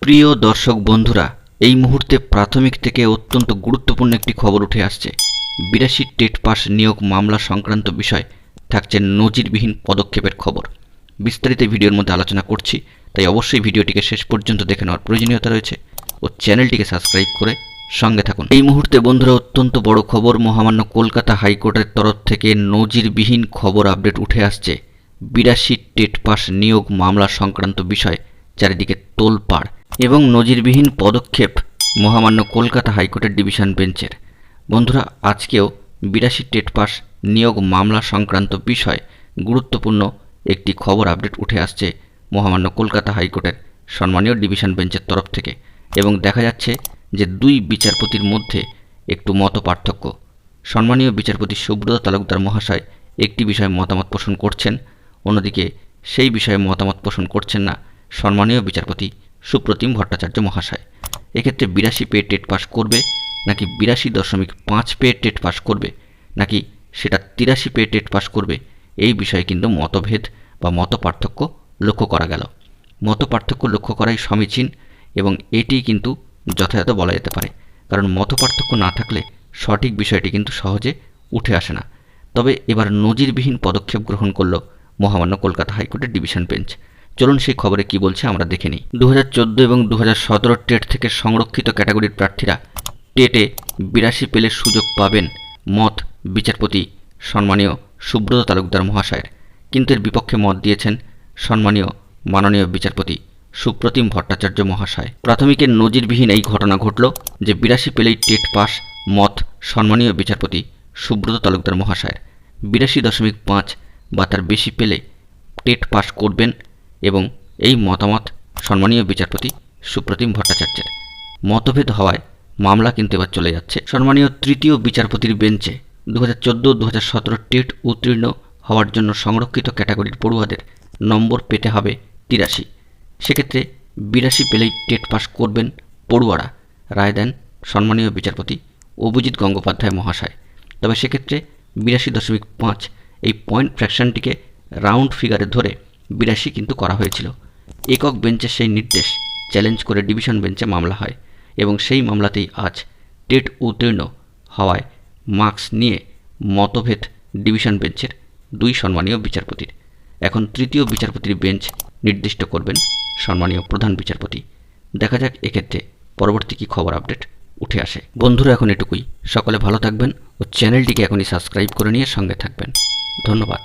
প্রিয় দর্শক বন্ধুরা, এই মুহূর্তে প্রাথমিক থেকে অত্যন্ত গুরুত্বপূর্ণ একটি খবর উঠে আসছে। ৮২ টেট পাস নিয়োগ মামলা সংক্রান্ত বিষয় থাকছে নজিরবিহীন পদক্ষেপের খবর। বিস্তারিত ভিডিওর মধ্যে আলোচনা করছি, তাই অবশ্যই ভিডিওটিকে শেষ পর্যন্ত দেখে নেওয়ার প্রয়োজনীয়তা রয়েছে ও চ্যানেলটিকে সাবস্ক্রাইব করে সঙ্গে থাকুন। এই মুহূর্তে বন্ধুরা অত্যন্ত বড় খবর, মহামান্য কলকাতা হাইকোর্টের তরফ থেকে নজিরবিহীন খবর আপডেট উঠে আসছে। ৮২ টেট পাস নিয়োগ মামলা সংক্রান্ত বিষয় চারিদিকে তোলপাড় এবং নজিরবিহীন পদক্ষেপ মহামান্য কলকাতা হাইকোর্টের ডিভিশন বেঞ্চের। বন্ধুরা, আজকেও ৮২ টেট পাস নিয়োগ মামলা সংক্রান্ত বিষয় গুরুত্বপূর্ণ একটি খবর আপডেট উঠে আসছে মহামান্য কলকাতা হাইকোর্টের সম্মানীয় ডিভিশন বেঞ্চের তরফ থেকে, এবং দেখা যাচ্ছে যে দুই বিচারপতির মধ্যে একটু মত পার্থক্য। সম্মানীয় বিচারপতি সুব্রত তালুকদার মহাশয় একটি বিষয়ে মতামত পোষণ করছেন, অন্যদিকে সেই বিষয়ে মতামত পোষণ করছেন না সম্মানীয় বিচারপতি সুপ্রতিম ভট্টাচার্য মহাশয়। এক্ষেত্রে ৮২ পেয়ে টেট পাস করবে নাকি ৮২.৫ পেয়ে টেট পাস করবে, নাকি সেটা ৮৩ পেয়ে টেট পাস করবে, এই বিষয়ে কিন্তু মতভেদ বা মত পার্থক্য লক্ষ্য করা গেল। মত পার্থক্য লক্ষ্য করাই সমীচীন এবং এটি কিন্তু যথাযথ বলা যেতে পারে, কারণ মত পার্থক্য না থাকলে সঠিক বিষয়টি কিন্তু সহজে উঠে আসে না। তবে এবার নজিরবিহীন পদক্ষেপ গ্রহণ করল মহামান্য কলকাতা হাইকোর্টের ডিভিশন বেঞ্চ। চলুন সেই খবরে কি বলছে আমরা দেখে নিই। 2014 এবং 2017 টেট থেকে সংরক্ষিত ক্যাটাগরির প্রার্থীরা টেটে ৮২ পেলে সুযোগ পাবেন, মত বিচারপতি সম্মানীয় সুব্রত তালুকদার মহাশয়ের। কিন্তু এর বিপক্ষে মত দিয়েছেন সম্মানীয় মাননীয় বিচারপতি সুপ্রতিম ভট্টাচার্য মহাশয়। প্রাথমিকের নজিরবিহীন এই ঘটনা ঘটল যে ৮২ পেলেই টেট পাস, মত সম্মানীয় বিচারপতি সুব্রত তালুকদার মহাশয়ের। ৮২.৫ বা তার বেশি পেলে টেট পাস করবেন এবং এই মতামত সম্মানীয় বিচারপতি সুপ্রতিম ভট্টাচার্যের। মতভেদ হওয়ায় মামলা কিন্তু এবার চলে যাচ্ছে সম্মানীয় তৃতীয় বিচারপতির বেঞ্চে। 2014-2017 টেট উত্তীর্ণ হওয়ার জন্য সংরক্ষিত ক্যাটাগরির পড়ুয়াদের নম্বর পেতে হবে ৮৩। সেক্ষেত্রে ৮২ পেলেই টেট পাস করবেন পড়ুয়ারা, রায় দেন সম্মানীয় বিচারপতি অভিজিৎ গঙ্গোপাধ্যায় মহাশয়। তবে সেক্ষেত্রে ৮২.৫ এই পয়েন্ট ফ্র্যাকশনটিকে রাউন্ড ফিগারে ধরে ৮২ কিন্তু করা হয়েছিল। একক বেঞ্চের সেই নির্দেশ চ্যালেঞ্জ করে ডিভিশন বেঞ্চে মামলা হয় এবং সেই মামলাতেই আজ টেট উত্তীর্ণ হওয়ায় মার্কস নিয়ে মতভেদ ডিভিশন বেঞ্চের দুই সম্মানীয় বিচারপতির। এখন তৃতীয় বিচারপতির বেঞ্চ নির্দিষ্ট করবেন সম্মানীয় প্রধান বিচারপতি। দেখা যাক এক্ষেত্রে পরবর্তী কী খবর আপডেট উঠে আসে। বন্ধুরা, এখন এটুকুই। সকলে ভালো থাকবেন ও চ্যানেলটিকে এখনই সাবস্ক্রাইব করে নিয়ে সঙ্গে থাকবেন। ধন্যবাদ।